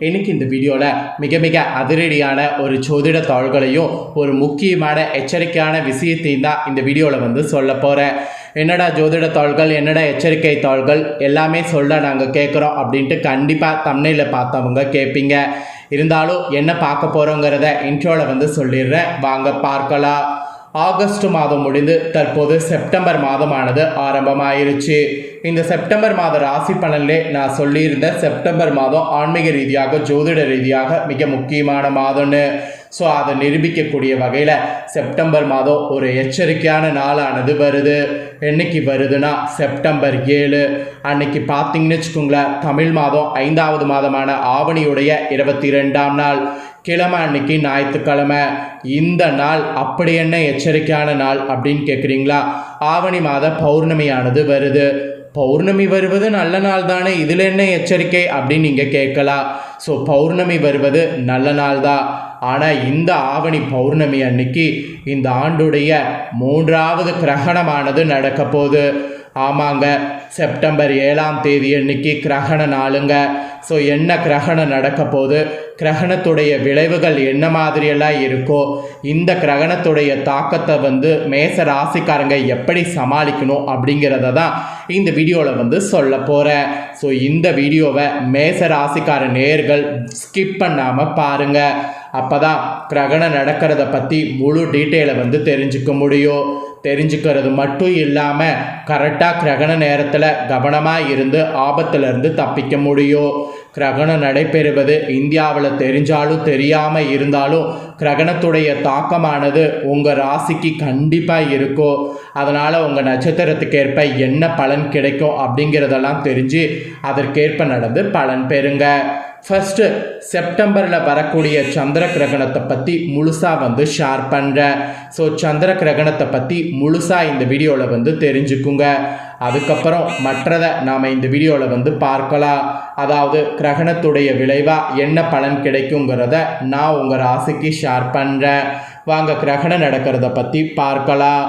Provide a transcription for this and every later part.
இன்னைக்கு இந்த வீடியோவில் மிக மிக அதிரடியான ஒரு ஜோதிட தாள்களையும் ஒரு முக்கியமான எச்சரிக்கையான விஷயத்தையும் தான் இந்த வீடியோவில் சொல்ல போகிறேன். என்னடா ஜோதிட தாள்கள், என்னடா எச்சரிக்கை தாள்கள் எல்லாமே சொல்ல நாங்கள் கேட்குறோம் அப்படின்ட்டு கண்டிப்பாக தம்ப்நெயிலை பார்த்தவங்க கேட்பீங்க. இருந்தாலும் என்ன பார்க்க போகிறோங்கிறத இன்ட்ரோவில் சொல்லிடுறேன், வாங்க பார்க்கலாம். ஆகஸ்ட் மாதம் முடிந்து தற்போது செப்டம்பர் மாதமானது ஆரம்பமாயிருச்சு. இந்த செப்டம்பர் மாத ராசி பலனிலே நான் சொல்லியிருந்த செப்டம்பர் மாதம் ஆன்மீக ரீதியாக ஜோதிட ரீதியாக மிக முக்கியமான மாதம்னு. ஸோ அதை நிரூபிக்கக்கூடிய வகையில் செப்டம்பர் மாதம் ஒரு எச்சரிக்கையான நாளானது வருது. என்னைக்கு வருதுன்னா செப்டம்பர் 7 அன்னைக்கு பார்த்தீங்கன்னு வச்சுக்கோங்களேன், தமிழ் மாதம் 5வது மாதமான ஆவணியுடைய 22ஆம் நாள் கிழமை, அன்னைக்கு ஞாயிற்றுக்கிழமை. இந்த நாள் அப்படி என்ன எச்சரிக்கையான நாள் அப்படின்னு கேட்குறீங்களா? ஆவணி மாத பௌர்ணமியானது வருது. பௌர்ணமி வருவது நல்ல நாள் தானே, இதில் என்ன எச்சரிக்கை அப்படின்னு நீங்கள் கேட்கலாம். ஸோ பௌர்ணமி வருவது நல்ல நாள் தான். ஆனால் இந்த ஆவணி பௌர்ணமி அன்னைக்கு இந்த ஆண்டுடைய 3வது கிரகணமானது நடக்க போகுது. ஆமாங்க, செப்டம்பர் 7ஆம் தேதி அன்னைக்கு கிரகண நாளுங்க. ஸோ என்ன கிரகணம் நடக்க போகுது, கிரகணத்துடைய விளைவுகள் என்ன மாதிரியெல்லாம் இருக்கோ, இந்த கிரகணத்துடைய தாக்கத்தை மேச ராசிக்காரங்க எப்படி சமாளிக்கணும் அப்படிங்கிறத தான் இந்த வீடியோவில் சொல்ல போகிறேன். ஸோ இந்த வீடியோவை மேச ராசிக்கார நேயர்கள் ஸ்கிப் பண்ணாமல் பாருங்கள். அப்போ தான் கிரகணம் நடக்கிறத பற்றி முழு டீட்டெயிலை தெரிஞ்சுக்க முடியும். தெரிஞ்சுக்கிறது மட்டும் இல்லாமல் கரெக்டாக கிரகண நேரத்தில் கவனமாக இருந்து ஆபத்திலிருந்து தப்பிக்க முடியும். கிரகணம் நடைபெறுவது இந்தியாவில் தெரிஞ்சாலும் தெரியாமல் இருந்தாலும் கிரகணத்துடைய தாக்கமானது உங்கள் ராசிக்கு கண்டிப்பாக இருக்கும். அதனால் உங்கள் நட்சத்திரத்துக்கேற்ப என்ன பலன் கிடைக்கும் அப்படிங்கிறதெல்லாம் தெரிஞ்சு அதற்கேற்ப நடந்து பலன் பெறுங்க. ஃபஸ்ட்டு செப்டம்பரில் வரக்கூடிய சந்திர கிரகணத்தை பற்றி முழுசாக ஷேர் பண்ணுறேன். ஸோ சந்திர கிரகணத்தை பற்றி முழுசாக இந்த வீடியோவில் தெரிஞ்சுக்குங்க. அதுக்கப்புறம் மற்றதை நாம் இந்த வீடியோவில் பார்க்கலாம். அதாவது கிரகணத்துடைய விளைவாக என்ன பலன் கிடைக்குங்கிறத நான் உங்கள் ராசிக்கு ஷேர் பண்ணுறேன். வாங்க கிரகணம் நடக்கிறத பற்றி பார்க்கலாம்.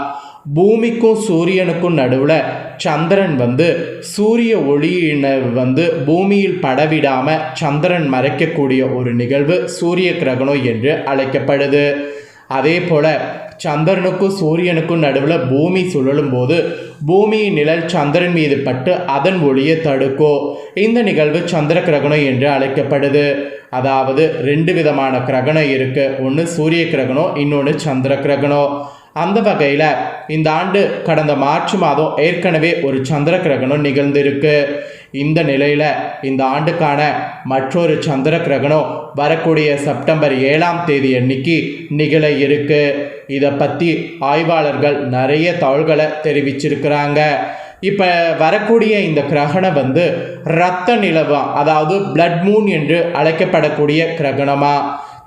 பூமிக்கும் சூரியனுக்கும் நடுவில் சந்திரன் சூரிய ஒளியினை பூமியில் படவிடாமல் சந்திரன் மறைக்கக்கூடிய ஒரு நிகழ்வு சூரிய கிரகணம் என்று அழைக்கப்படுது. அதே போல் சந்திரனுக்கும் சூரியனுக்கும் நடுவில் பூமி சுழலும் போது பூமியின் நிழல் சந்திரன் மீது பட்டு அதன் ஒளியை தடுக்கும். இந்த நிகழ்வு சந்திர கிரகணம் என்று அழைக்கப்படுது. அதாவது 2 விதமான கிரகணம் இருக்குது. ஒன்று சூரிய கிரகணம், இன்னொன்று சந்திர கிரகணம். அந்த வகையில் இந்த ஆண்டு கடந்த மார்ச் மாதம் ஏற்கனவே ஒரு சந்திர கிரகணம் நிகழ்ந்திருக்கு. இந்த நிலையில் இந்த ஆண்டுக்கான மற்றொரு சந்திர கிரகணம் வரக்கூடிய செப்டம்பர் 7ஆம் தேதி அன்னைக்கு நிகழ இருக்கு. இதை பற்றி ஆய்வாளர்கள் நிறைய தகவல்களை தெரிவிச்சிருக்கிறாங்க. இப்போ வரக்கூடிய இந்த கிரகணம் இரத்த நிலவா, அதாவது பிளட் மூன் என்று அழைக்கப்படக்கூடிய கிரகணமா.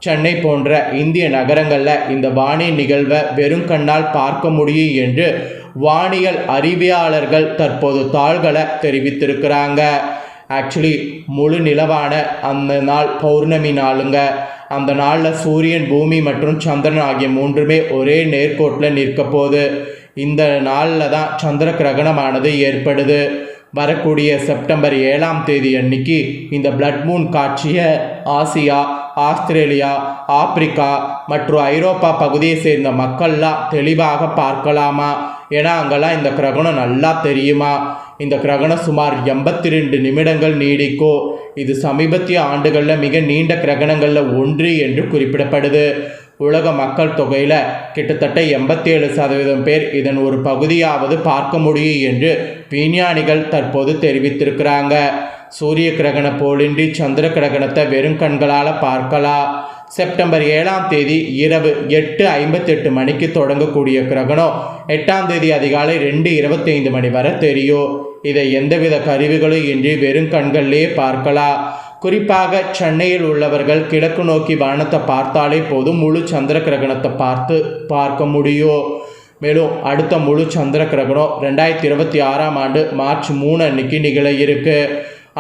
சென்னை போன்ற இந்திய நகரங்களில் இந்த வானியல் நிகழ்வை வெறும் கண்ணால் பார்க்க முடியும் என்று வானியல் அறிவியலாளர்கள் தற்போது தாள்களை தெரிவித்திருக்கிறாங்க. ஆக்சுவலி முழு நிலவான அந்த நாள் பௌர்ணமி நாளுங்க. அந்த நாளில் சூரியன், பூமி மற்றும் சந்திரன் ஆகிய 3மே ஒரே நேர்கோட்டில் நிற்க போகுது. இந்த நாளில் தான் சந்திர கிரகணமானது ஏற்படுது. வரக்கூடிய செப்டம்பர் 7ஆம் தேதி அன்னைக்கு இந்த பிளட் மூன் காட்சியை ஆசியா, ஆஸ்திரேலியா, ஆப்பிரிக்கா மற்றும் ஐரோப்பா பகுதியை சேர்ந்த மக்கள்லாம் தெளிவாக பார்க்கலாமா. ஏன்னா அங்கெல்லாம் இந்த கிரகணம் நல்லா தெரியுமா. இந்த கிரகணம் சுமார் 82 நிமிடங்கள் நீடிக்கும். இது சமீபத்திய ஆண்டுகளில் மிக நீண்ட கிரகணங்களில் ஒன்று என்று குறிப்பிடப்படுது. உலக மக்கள் தொகையில் கிட்டத்தட்ட 87% பேர் இதன் ஒரு பகுதியாவது பார்க்க முடியும் என்று விஞ்ஞானிகள் தற்போது தெரிவித்திருக்கிறாங்க. சூரிய கிரகணம் போலின்றி சந்திர கிரகணத்தை வெறும் கண்களால் பார்க்கலாம். செப்டம்பர் 7ஆம் தேதி இரவு 8:58 மணிக்கு தொடங்கக்கூடிய கிரகணம் 8ஆம் தேதி அதிகாலை 2:25 மணி வரை தெரியும். இதை எந்தவித கருவிகளும் இன்றி வெறும் கண்கள்லேயே பார்க்கலாம். குறிப்பாக சென்னையில் உள்ளவர்கள் கிழக்கு நோக்கி வானத்தை பார்த்தாலே போதும் முழு சந்திர கிரகணத்தை பார்க்க முடியும். மேலும் அடுத்த முழு சந்திர கிரகணம் 2026ஆம் ஆண்டு மார்ச் 3 அன்னைக்கு நிகழ இருக்கு.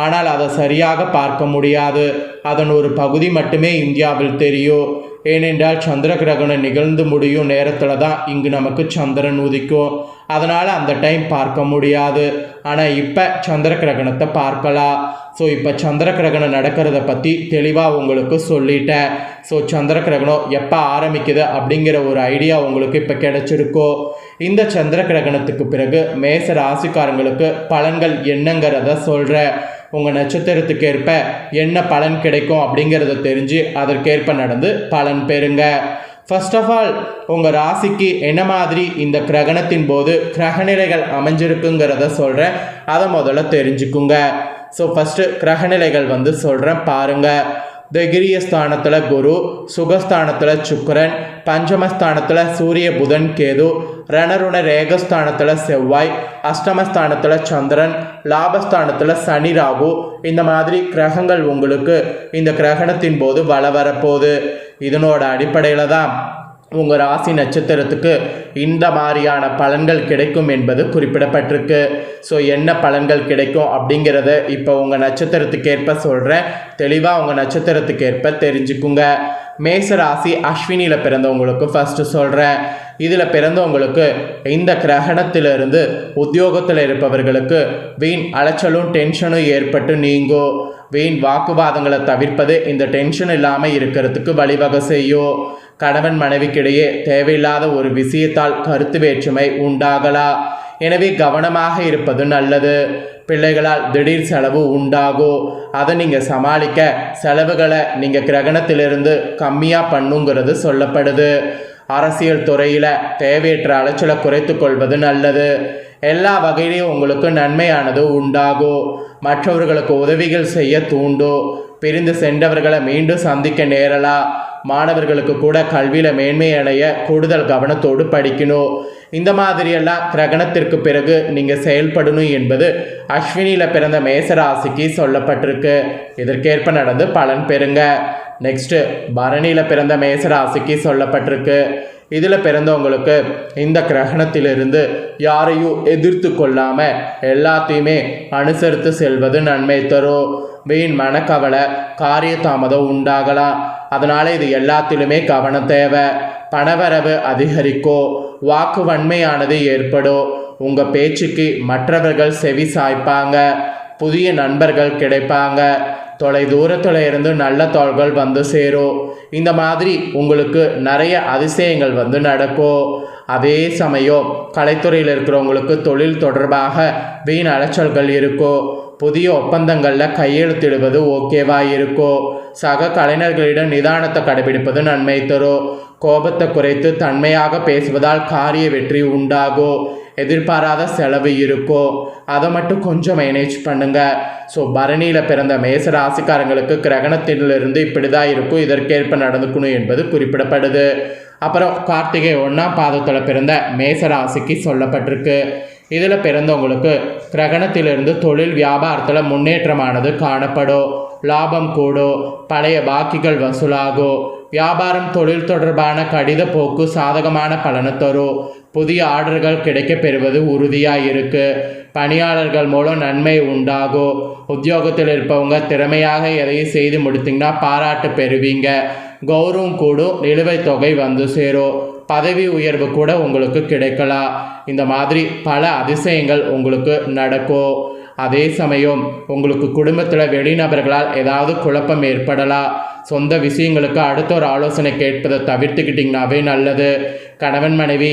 ஆனால் அதை சரியாக பார்க்க முடியாது. அதன் ஒரு பகுதி மட்டுமே இந்தியாவில் தெரியும். ஏனென்றால் சந்திர கிரகணம் நிகழ்ந்து முடியும் நேரத்தில் தான் இங்கு நமக்கு சந்திரன் உதிக்கும். அதனால் அந்த டைம் பார்க்க முடியாது. ஆனால் இப்போ சந்திர கிரகணத்தை பார்க்கலாம். ஸோ இப்போ சந்திர கிரகணம் நடக்கிறத பற்றி தெளிவாக உங்களுக்கு சொல்லிட்டேன். ஸோ சந்திர கிரகணம் எப்போ ஆரம்பிக்குது அப்படிங்கிற ஒரு ஐடியா உங்களுக்கு இப்போ கிடைச்சிருக்கோ. இந்த சந்திர கிரகணத்துக்கு பிறகு மேச ராசிக்காரங்களுக்கு பலன்கள் என்னங்கிறத சொல்கிறேன். உங்கள் நட்சத்திரத்துக்கு ஏற்ப என்ன பலன் கிடைக்கும் அப்படிங்கிறத தெரிஞ்சு அதற்கேற்ப நடந்து பலன் பெறுங்க. ஃபர்ஸ்ட் ஆஃப் ஆல் உங்கள் ராசிக்கு என்ன மாதிரி இந்த கிரகணத்தின் போது கிரகநிலைகள் அமைஞ்சிருக்குங்கிறத சொல்கிறேன். அதை முதல்ல தெரிஞ்சுக்குங்க. ஸோ ஃபஸ்ட்டு கிரகநிலைகள் சொல்கிறேன் பாருங்கள். தைரிய ஸ்தானத்தில் குரு, சுகஸ்தானத்தில் சுக்கிரன், பஞ்சமஸ்தானத்தில் சூரிய புதன் கேது, ரணருண ரேகஸ்தானத்தில் செவ்வாய், அஷ்டமஸ்தானத்தில் சந்திரன், லாபஸ்தானத்தில் சனி ராகு. இந்த மாதிரி கிரகங்கள் உங்களுக்கு இந்த கிரகணத்தின் போது வரப்போகுது. இதனோட அடிப்படையில் தான் உங்கள் ராசி நட்சத்திரத்துக்கு இந்த மாதிரியான பலன்கள் கிடைக்கும் என்பது குறிப்பிடப்பட்டிருக்கு. ஸோ என்ன பலன்கள் கிடைக்கும் அப்படிங்கிறத இப்போ உங்கள் நட்சத்திரத்துக்கு ஏற்ப சொல்கிறேன். தெளிவாக உங்கள் நட்சத்திரத்துக்கு ஏற்ப தெரிஞ்சுக்குங்க. மேச ராசி அஸ்வினியில் பிறந்தவங்களுக்கு ஃபஸ்ட்டு சொல்கிறேன். இதில் பிறந்தவங்களுக்கு இந்த கிரகணத்திலிருந்து உத்தியோகத்தில் இருப்பவர்களுக்கு வீண் அலைச்சலும் டென்ஷனும் ஏற்பட்டு நீங்கும். வீண் வாக்குவாதங்களை தவிர்ப்பது இந்த டென்ஷன் இல்லாமல் இருக்கிறதுக்கு வழிவகை செய்யும். கணவன் மனைவிக்கிடையே தேவையில்லாத ஒரு விஷயத்தால் கருத்து வேற்றுமை உண்டாகலாம். எனவே கவனமாக இருப்பது நல்லது. பிள்ளைகளால் திடீர் செலவு உண்டாகும். அதை நீங்கள் சமாளிக்க செலவுகளை நீங்கள் கிரகணத்திலிருந்து கம்மியாக பண்ணுங்கிறது சொல்லப்படுது. அரசியல் துறையில் தேவையற்ற அலைச்சலை குறைத்து கொள்வது நல்லது. எல்லா வகையிலையும் உங்களுக்கு நன்மையானது உண்டாகும். மற்றவர்களுக்கு உதவிகள் செய்ய தூண்டும். பிரிந்து சென்றவர்களை மீண்டும் சந்திக்க நேரலாம். மாணவர்களுக்கு கூட கல்வியில் மேன்மை அடைய கூடுதல் கவனத்தோடு படிக்கணும். இந்த மாதிரியெல்லாம் கிரகணத்திற்கு பிறகு நீங்கள் செயல்படணும் என்பது அஸ்வினியில் பிறந்த மேசராசிக்கு சொல்லப்பட்டிருக்கு. இதற்கேற்ப நடந்து பலன் பெறுங்க. நெக்ஸ்ட்டு பரணியில் பிறந்த மேசராசிக்கு சொல்லப்பட்டிருக்கு. இதில் பிறந்தவங்களுக்கு இந்த கிரகணத்திலிருந்து யாரையும் எதிர்த்து கொள்ளாமல் எல்லாத்தையுமே அனுசரித்து செல்வது நன்மை தரும். வீண் மனக்கவலை, காரிய தாமதம் உண்டாகலாம். அதனால் இது எல்லாத்திலுமே கவனம் தேவை. பணவரவு அதிகரிக்கும். வாக்கு வன்மையானது ஏற்படும். உங்கள் பேச்சுக்கு மற்றவர்கள் செவி சாய்ப்பாங்க. புதிய நண்பர்கள் கிடைப்பாங்க. தொலை தூரத்தில் இருந்து நல்ல தோள்கள் சேரும். இந்த மாதிரி உங்களுக்கு நிறைய அதிசயங்கள் நடக்கும். அதே சமயம் கலைத்துறையில் இருக்கிறவங்களுக்கு தொழில் தொடர்பாக வீண் அலைச்சல்கள் இருக்கும். புதிய ஒப்பந்தங்களில் கையெழுத்திடுவது ஓகேவாக இருக்கும். சக கலைஞர்களிடம் நிதானத்தை கடைபிடிப்பது நன்மை தரும். கோபத்தை குறைத்து தன்மையாக பேசுவதால் காரிய வெற்றி உண்டாகும். எதிர்பாராத செலவு இருக்கும். அதை மட்டும் கொஞ்சம் மேனேஜ் பண்ணுங்க. ஸோ பரணியில் பிறந்த மேச ராசிக்காரங்களுக்கு கிரகணத்திலிருந்து இப்படி தான் இருக்கும். இதற்கேற்ப நடந்துக்கணும் என்பது குறிப்பிடப்படுது. அப்புறம் கார்த்திகை 1ஆம் பாதத்தில் பிறந்த மேச ராசிக்கு சொல்லப்பட்டிருக்கு. இதில் பிறந்தவங்களுக்கு கிரகணத்திலிருந்து தொழில் வியாபாரத்தில் முன்னேற்றமானது காணப்படும். லாபம் கூடும். பழைய பாக்கிகள் வசூலாகும். வியாபாரம் தொழில் தொடர்பான கடித போக்கு சாதகமான பலனை தரும். புதிய ஆர்டர்கள் கிடைக்க பெறுவது உறுதியாக இருக்குது. பணியாளர்கள் மூலம் நன்மை உண்டாகும். உத்தியோகத்தில் இருப்பவங்க திறமையாக எதையும் செய்து முடித்திங்கன்னா பாராட்டு பெறுவீங்க. கௌரவம் கூடும். நிலுவைத் தொகை சேரும். பதவி உயர்வு கூட உங்களுக்கு கிடைக்கலாம். இந்த மாதிரி பல அதிசயங்கள் உங்களுக்கு நடக்கும். அதே சமயம் உங்களுக்கு குடும்பத்தில் வெளிநபர்களால் ஏதாவது குழப்பம் ஏற்படலாம். சொந்த விஷயங்களுக்கு அடுத்த ஒரு ஆலோசனை கேட்பதை தவிர்த்துக்கிட்டிங்கனாவே நல்லது. கணவன் மனைவி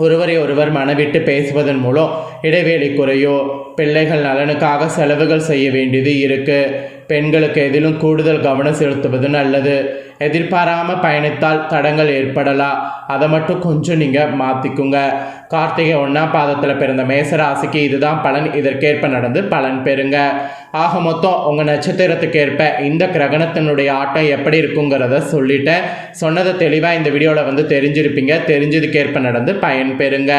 ஒருவரை ஒருவர் மனவிட்டு பேசுவதன் மூலம் இடைவெளி குறையும். பிள்ளைகள் நலனுக்காக செலவுகள் செய்ய வேண்டியது இருக்குது. பெண்களுக்கு எதிலும் கூடுதல் கவனம் செலுத்துவது நல்லது. எதிர்பாராமல் பயணித்தால் தடங்கள் ஏற்படலாம். அதை மட்டும் கொஞ்சம் நீங்கள் மாற்றிக்குங்க. கார்த்திகை 1ஆம் பாதத்தில் பிறந்த மேசராசிக்கு இதுதான் பலன். இதற்கேற்ப நடந்து பலன் பெறுங்க. ஆக மொத்தம் உங்கள் நட்சத்திரத்துக்கு ஏற்ப இந்த கிரகணத்தினுடைய ஆட்டம் எப்படி இருக்குங்கிறத சொல்லிட்டேன். சொன்னதை தெளிவாக இந்த வீடியோவில் தெரிஞ்சிருப்பீங்க. தெரிஞ்சதுக்கேற்ப நடந்து பயன் பெறுங்க.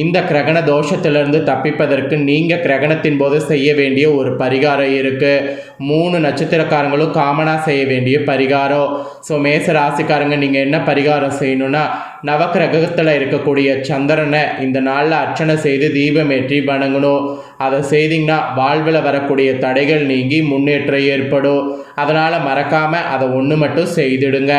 இந்த கிரகண தோஷத்திலிருந்து தப்பிப்பதற்கு நீங்கள் கிரகணத்தின் போது செய்ய வேண்டிய ஒரு பரிகாரம் இருக்குது. 3 நட்சத்திரக்காரங்களும் காமனாக செய்ய வேண்டிய பரிகாரம். ஸோ மேச ராசிக்காரங்க நீங்கள் என்ன பரிகாரம் செய்யணும்னா, நவக்கிரகத்தில் இருக்கக்கூடிய சந்திரனை இந்த நாளில் அர்ச்சனை செய்து தீபமேற்றி வணங்கணும். அதை செய்திங்கன்னா வாழ்வில் வரக்கூடிய தடைகள் நீங்கி முன்னேற்றம் ஏற்படும். அதனால் மறக்காமல் அதை ஒன்று மட்டும் செய்திடுங்க.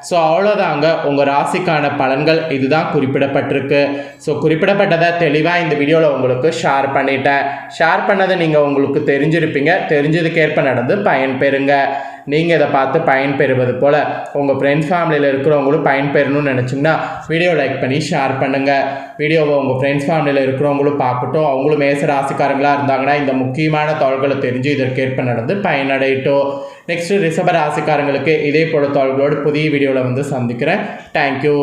ஸோ அவ்வளோதாங்க, உங்கள் ராசிக்கான பலன்கள் இதுதான் குறிப்பிடப்பட்டிருக்கு. ஸோ குறிப்பிடப்பட்டதை தெளிவாக இந்த வீடியோவில் உங்களுக்கு ஷேர் பண்ணிட்டேன். ஷேர் பண்ணதை நீங்கள் உங்களுக்கு தெரிஞ்சிருப்பீங்க. தெரிஞ்சதுக்கேற்ப நடந்து பயன்பெறுங்க. நீங்கள் இதை பார்த்து பயன்பெறுவது போல் உங்கள் ஃப்ரெண்ட்ஸ் ஃபேமிலியில் இருக்கிறவங்களும் பயன்பெறணும்னு நினச்சிங்கன்னா வீடியோ லைக் பண்ணி ஷேர் பண்ணுங்கள். வீடியோவை உங்கள் ஃப்ரெண்ட்ஸ் ஃபேமிலியில் இருக்கிறவங்களும் பார்க்கட்டும். அவங்களும் மேச ராசிக்காரங்களாக இருந்தாங்கன்னா இந்த முக்கியமான தகவல்களை தெரிஞ்சு இதற்கேற்ப நடந்து பயனடையட்டும். நெக்ஸ்ட்டு ரிஷப ராசிக்காரங்களுக்கு இதே போல தகவல்களோடு புதிய வீடியோவில் வந்து சந்திக்கிறேன். தேங்க்யூ.